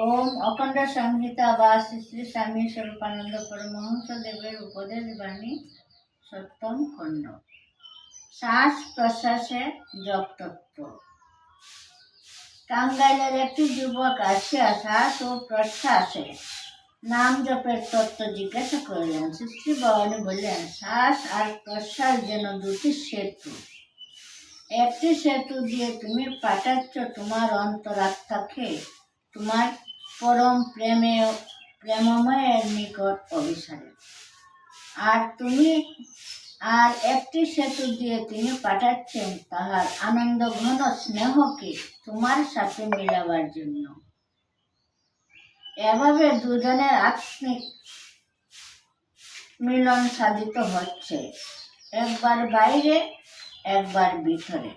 ওম অখণ্ড সংহিতা বা শ্রী শ্রী স্বামী স্বরূপানন্দ পরমহংস দেবের উপদেশ বাণী সপ্তম খণ্ড। শ্বাস প্রশ্বাসে জপ তত্ত্ব। টাঙ্গাইলের একটি যুবক আসিয়া শ্বাস ও প্রশ্বাসে নাম জপের তত্ত্ব জিজ্ঞাসা করিলেন। শ্রী ভবানী বললেন, শ্বাস আর প্রশ্বাস যেন দুটি সেতু। একটি সেতু দিয়ে তুমি পাঠাচ্ছ তোমার অন্তরাত্মাকে তোমার পরম প্রেমময়ের নিকট অভিসারে, আর একটি সেতু দিয়ে তিনি পাঠাচ্ছেন তাহার আনন্দ ঘন স্নেহকে তোমার সাথে মিলাবার জন্য। এভাবে দুজনের আত্মিক মিলন সাধিত হচ্ছে, একবার বাইরে একবার ভিতরে।